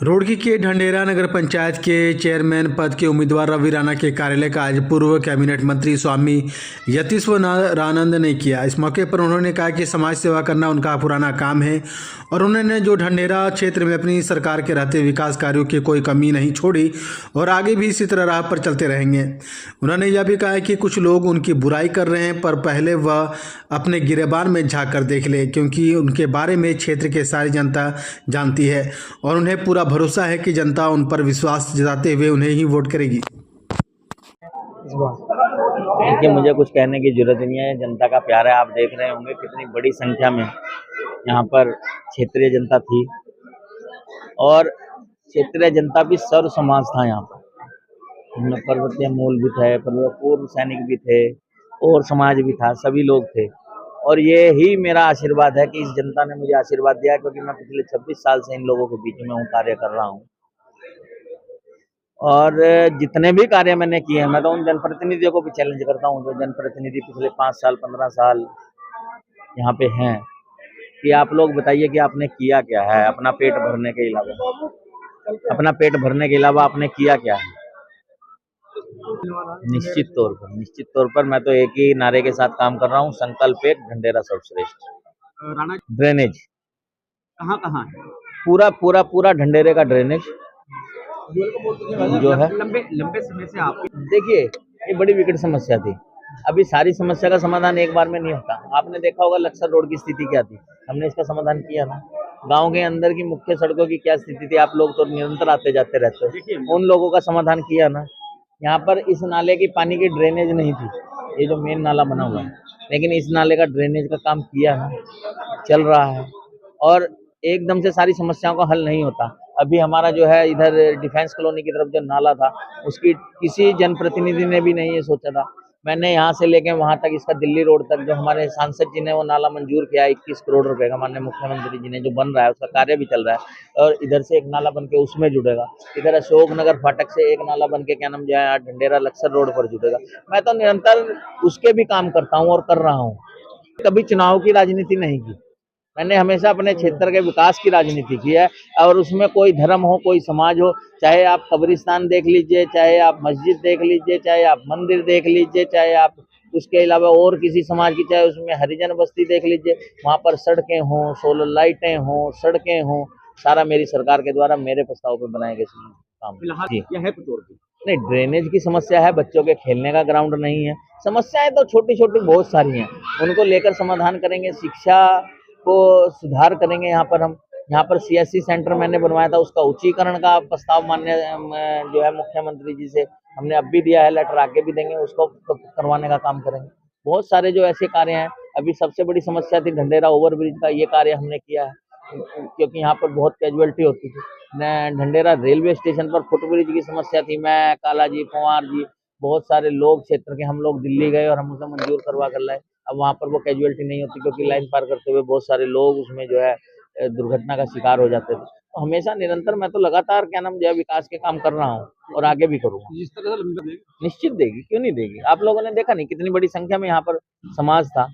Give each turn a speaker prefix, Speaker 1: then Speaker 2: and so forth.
Speaker 1: रुड़की के ढंढेरा नगर पंचायत के चेयरमैन पद के उम्मीदवार रवि राणा के कार्यालय का आज पूर्व कैबिनेट मंत्री स्वामी यतीश्वरानंद ने किया। इस मौके पर उन्होंने कहा कि समाज सेवा करना उनका पुराना काम है और उन्होंने जो ढंढेरा क्षेत्र में अपनी सरकार के रहते विकास कार्यों की कोई कमी नहीं छोड़ी और आगे भी इसी तरह राह पर चलते रहेंगे। उन्होंने यह भी कहा कि कुछ लोग उनकी बुराई कर रहे हैं, पर पहले वह अपने गिरेबान में झांक कर देख ले, क्योंकि उनके बारे में क्षेत्र की सारी जनता जानती है और उन्हें पूरा भरोसा है कि जनता उन पर विश्वास जताते हुए उन्हें ही वोट करेगी।
Speaker 2: देखिए, मुझे कुछ कहने की जरूरत नहीं है। जनता का प्यार है। आप देख रहे होंगे कितनी बड़ी संख्या में यहाँ पर क्षेत्रीय जनता थी और क्षेत्रीय जनता भी सर्व समाज था। यहाँ पर पर्वतीय मूल भी थे, पूर्व सैनिक भी थे और समाज भी था, सभी लोग थे। और ये ही मेरा आशीर्वाद है कि इस जनता ने मुझे आशीर्वाद दिया, क्योंकि मैं पिछले 26 साल से इन लोगों के बीच में हूँ, कार्य कर रहा हूँ। और जितने भी कार्य मैंने किए हैं, मैं तो उन जनप्रतिनिधियों को भी चैलेंज करता हूँ जो जनप्रतिनिधि पिछले 5 साल 15 साल यहाँ पे हैं, कि आप लोग बताइए कि आपने किया क्या है अपना पेट भरने के अलावा आपने किया क्या है। निश्चित तौर पर मैं तो एक ही नारे के साथ काम कर रहा हूँ, संकल्प एक, ढंढेरा सर्वश्रेष्ठ। ड्रेनेज
Speaker 3: कहाँ है?
Speaker 2: पूरा ढंढेरे का ड्रेनेज जो है
Speaker 3: लंबे समय से आप
Speaker 2: देखिए, ये बड़ी विकट समस्या थी। अभी सारी समस्या का समाधान एक बार में नहीं होता। आपने देखा होगा लक्सर रोड की स्थिति क्या थी, हमने इसका समाधान किया ना। गांव के अंदर की मुख्य सड़कों की क्या स्थिति थी, आप लोग तो निरंतर आते जाते रहते हो, उन लोगों का समाधान किया ना। यहाँ पर इस नाले की पानी की ड्रेनेज नहीं थी, ये जो मेन नाला बना हुआ है, लेकिन इस नाले का ड्रेनेज का काम किया ना, चल रहा है। और एकदम से सारी समस्याओं का हल नहीं होता। अभी हमारा जो है इधर डिफेंस कॉलोनी की तरफ जो नाला था, उसकी किसी जनप्रतिनिधि ने भी नहीं ये सोचा था। मैंने यहाँ से लेके वहाँ तक, इसका दिल्ली रोड तक, जो हमारे सांसद जी ने वो नाला मंजूर किया 21 करोड़ रुपए का, माननीय मुख्यमंत्री जी ने, जो बन रहा है उसका कार्य भी चल रहा है। और इधर से एक नाला बन के उसमें जुड़ेगा, इधर अशोक नगर फाटक से एक नाला बन के क्या नाम जो है ढंढेरा लक्सर रोड पर जुड़ेगा। मैं तो निरंतर उसके भी काम करता हूँ और कर रहा हूँ। कभी चुनाव की राजनीति नहीं की, मैंने हमेशा अपने क्षेत्र के विकास की राजनीति की है। और उसमें कोई धर्म हो, कोई समाज हो, चाहे आप कब्रिस्तान देख लीजिए, चाहे आप मस्जिद देख लीजिए, चाहे आप मंदिर देख लीजिए, चाहे आप उसके अलावा और किसी समाज की, चाहे उसमें हरिजन बस्ती देख लीजिए, वहाँ पर सड़कें हों, सोलर लाइटें हों, सड़कें हों, सारा मेरी सरकार के द्वारा मेरे प्रस्ताव पर बनाए गए काम।
Speaker 3: फिलहाल यह है कुछ और
Speaker 2: नहीं, ड्रेनेज की समस्या है, बच्चों के खेलने का ग्राउंड नहीं है। समस्याएं तो छोटी छोटी बहुत सारी हैं, उनको लेकर समाधान करेंगे। शिक्षा को सुधार करेंगे। यहाँ पर CSC सेंटर मैंने बनवाया था, उसका उच्चीकरण का प्रस्ताव मान्य जो है मुख्यमंत्री जी से हमने अब भी दिया है, लेटर आगे भी देंगे, उसको करवाने का काम करेंगे। बहुत सारे जो ऐसे कार्य हैं। अभी सबसे बड़ी समस्या थी ढंढेरा ओवरब्रिज का, ये कार्य हमने किया है, क्योंकि यहाँ पर बहुत कैजुअलिटी होती थी। ढंढेरा रेलवे स्टेशन पर फुटब्रिज की समस्या थी। मैं, काला जी, पंवार जी, बहुत सारे लोग क्षेत्र के हम लोग दिल्ली गए और हम उसे मंजूर करवा कर लाए। अब वहाँ पर वो कैजुअलिटी नहीं होती, क्योंकि लाइन पार करते हुए बहुत सारे लोग उसमें जो है दुर्घटना का शिकार हो जाते थे। तो हमेशा निरंतर मैं तो लगातार क्या नाम जो है विकास के काम कर रहा हूँ और आगे भी करूँगा।
Speaker 3: जिस तरह से
Speaker 2: निश्चित देगी, क्यों नहीं देगी। आप लोगों ने देखा नहीं कितनी बड़ी संख्या में यहाँ पर समाज था,